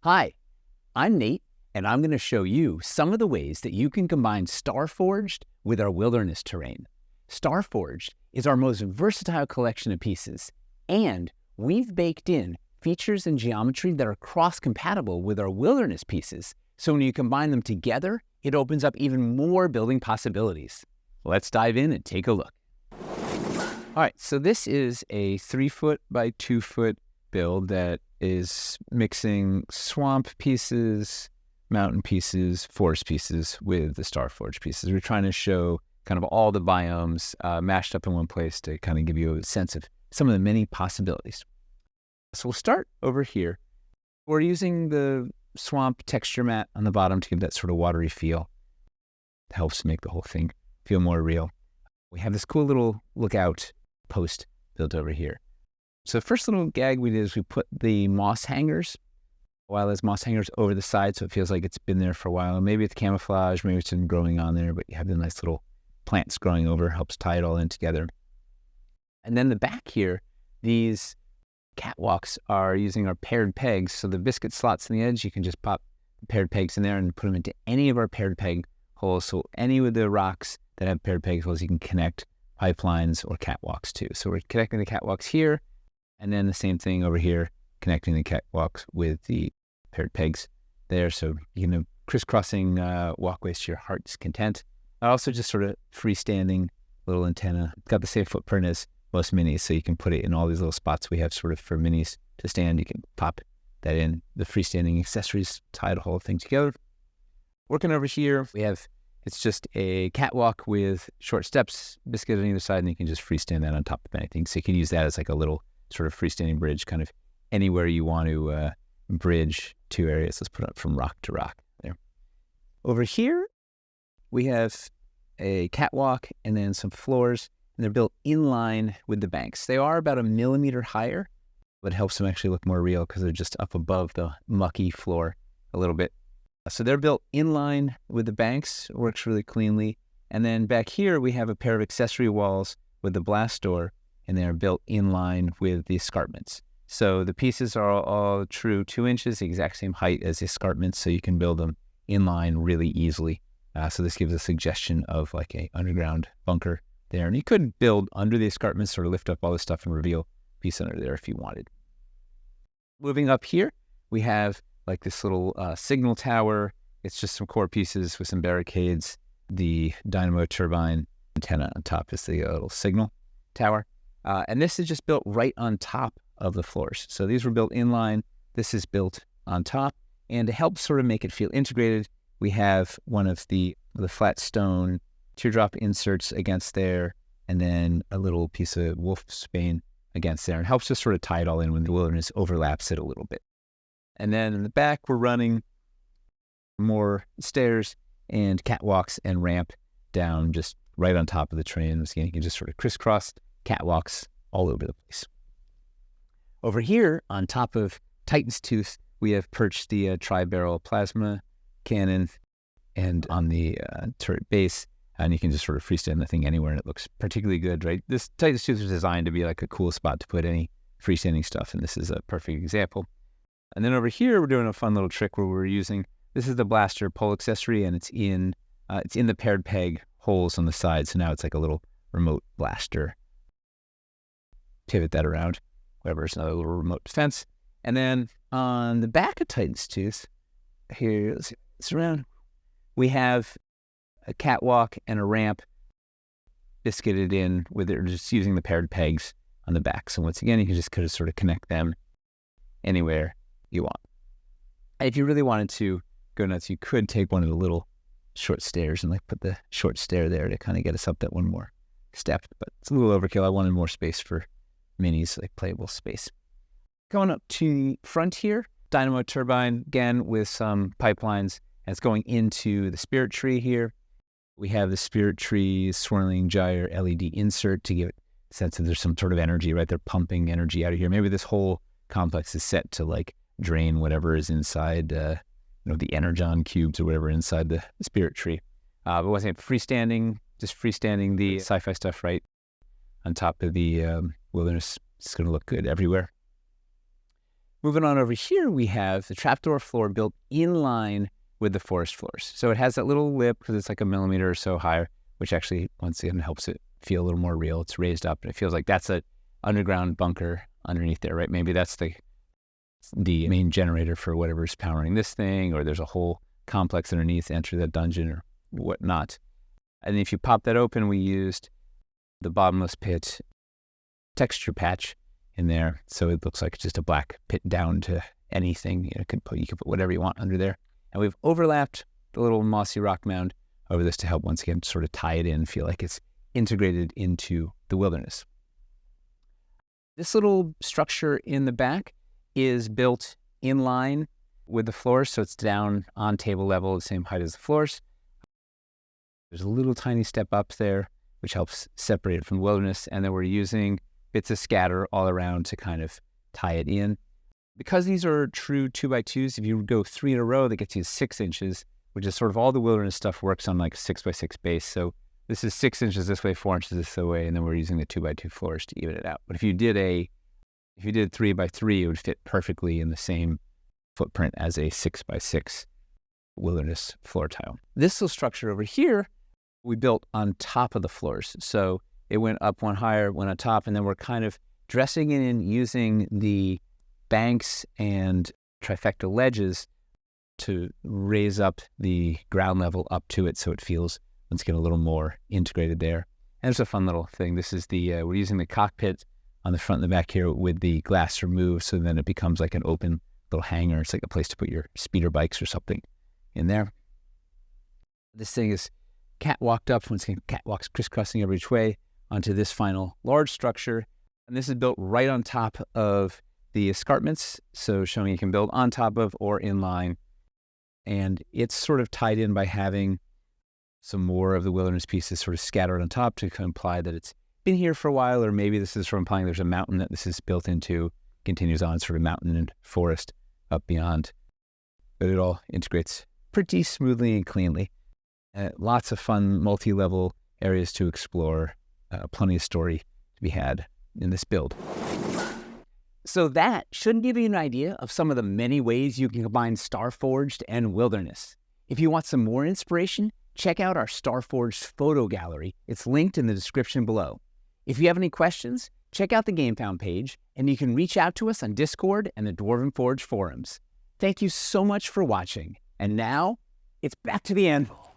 Hi, I'm Nate, and I'm going to show you some of the ways that you can combine Starforged with our wilderness terrain. Starforged is our most versatile collection of pieces, and we've baked in features and geometry that are cross-compatible with our wilderness pieces, so when you combine them together, it opens up even more building possibilities. Let's dive in and take a look. All right, so this is a 3-foot by 2-foot build that is mixing swamp pieces, mountain pieces, forest pieces with the Starforged pieces. We're trying to show kind of all the biomes mashed up in one place to kind of give you a sense of some of the many possibilities. So we'll start over here. We're using the swamp texture mat on the bottom to give that sort of watery feel. It helps make the whole thing feel more real. We have this cool little lookout post built over here. So the first little gag we did is we put the moss hangers, wildlife moss hangers, over the side so it feels like it's been there for a while. Maybe it's camouflage, maybe it's been growing on there, but you have the nice little plants growing over, helps tie it all in together. And then the back here, these catwalks are using our paired pegs. So the biscuit slots in the edge, you can just pop paired pegs in there and put them into any of our paired peg holes. So any of the rocks that have paired peg holes, you can connect pipelines or catwalks to. So we're connecting the catwalks here, and then the same thing over here, connecting the catwalks with the paired pegs there. So you know, crisscrossing walkways to your heart's content. Also just sort of freestanding little antenna. It's got the same footprint as most minis, so you can put it in all these little spots we have sort of for minis to stand. You can pop that in. The freestanding accessories tie the whole thing together. Working over here, it's just a catwalk with short steps, biscuit on either side, and you can just freestand that on top of anything. So you can use that as like a little sort of freestanding bridge, kind of anywhere you want to bridge two areas. Let's put it from rock to rock there. Over here, we have a catwalk and then some floors, and they're built in line with the banks. They are about 1 millimeter higher, but it helps them actually look more real because they're just up above the mucky floor a little bit. So they're built in line with the banks, works really cleanly. And then back here, we have a pair of accessory walls with the blast door, and they're built in line with the escarpments. So the pieces are all true 2 inches, the exact same height as the escarpments, so you can build them in line really easily. So this gives a suggestion of like a underground bunker there. And you could build under the escarpments, sort of lift up all this stuff and reveal a piece under there if you wanted. Moving up here, we have like this little signal tower. It's just some core pieces with some barricades. The dynamo turbine antenna on top is the little signal tower. And this is just built right on top of the floors. So these were built in line. This is built on top. And to help sort of make it feel integrated, we have one of the flat stone teardrop inserts against there, and then a little piece of wolfsbane against there. And helps just sort of tie it all in when the wilderness overlaps it a little bit. And then in the back, we're running more stairs and catwalks and ramp down just right on top of the train. Again, you can just sort of crisscross catwalks all over the place. Over here, on top of Titan's Tooth, we have perched the tri-barrel plasma cannon and on the turret base, and you can just sort of freestand the thing anywhere, and it looks particularly good, right? This Titan's Tooth is designed to be like a cool spot to put any freestanding stuff, and this is a perfect example. And then over here, we're doing a fun little trick where we're using, this is the blaster pole accessory, and it's in the paired peg holes on the side. So now it's like a little remote blaster. Pivot that around, whatever, it's another little remote defense. And then on the back of Titan's Tooth, here, it's around, we have a catwalk and a ramp biscuited in with it, just using the paired pegs on the back. So once again, you can just kind of sort of connect them anywhere you want. If you really wanted to go nuts, you could take one of the little short stairs and like put the short stair there to kind of get us up that one more step, but it's a little overkill. I wanted more space for minis, like playable space. Going up to the front here, dynamo turbine, again with some pipelines, and it's going into the spirit tree here. We have the spirit tree swirling gyre LED insert to give it a sense that there's some sort of energy, right? They're pumping energy out of here. Maybe this whole complex is set to like drain whatever is inside, the energon cubes or whatever inside the spirit tree. But wasn't freestanding, just freestanding the sci-fi stuff right on top of the wilderness. It's going to look good everywhere. Moving on over here, we have the trapdoor floor built in line with the forest floors. So it has that little lip because it's like a millimeter or so higher, which actually, once again, helps it feel a little more real. It's raised up, and it feels like that's a underground bunker underneath there, right? Maybe that's the main generator for whatever's powering this thing, or there's a whole complex underneath, enter the dungeon or whatnot. And if you pop that open, we used the bottomless pit texture patch in there, so it looks like just a black pit down to anything. You can put whatever you want under there. And we've overlapped the little mossy rock mound over this to help, once again, sort of tie it in, feel like it's integrated into the wilderness. This little structure in the back is built in line with the floors, so it's down on table level, the same height as the floors. There's a little tiny step up there, which helps separate it from the wilderness, and then we're using bits of scatter all around to kind of tie it in. Because these are true 2x2s, if you go 3 in a row, that gets you 6 inches, which is sort of all the wilderness stuff works on like 6x6 base. So this is 6 inches this way, 4 inches this way, and then we're using the 2x2 floors to even it out. But if you did 3x3, it would fit perfectly in the same footprint as a 6x6 wilderness floor tile. This little structure over here, we built on top of the floors. So it went up one higher, went on top, and then we're kind of dressing it in using the banks and trifecta ledges to raise up the ground level up to it so it feels, let's get a little more integrated there. And it's a fun little thing. This is we're using the cockpit on the front and the back here with the glass removed, so then it becomes like an open little hangar. It's like a place to put your speeder bikes or something in there. This thing is catwalked up, once again, catwalks crisscrossing every which way onto this final large structure. And this is built right on top of the escarpments, so showing you can build on top of or in line. And it's sort of tied in by having some more of the wilderness pieces sort of scattered on top to imply that it's been here for a while, or maybe this is from implying there's a mountain that this is built into, continues on sort of mountain and forest up beyond. But it all integrates pretty smoothly and cleanly. Lots of fun multi-level areas to explore, plenty of story to be had in this build. So that should give you an idea of some of the many ways you can combine Starforged and Wilderness. If you want some more inspiration, check out our Starforged photo gallery. It's linked in the description below. If you have any questions, check out the GameFound page, and you can reach out to us on Discord and the Dwarven Forge forums. Thank you so much for watching. And now, it's back to the anvil.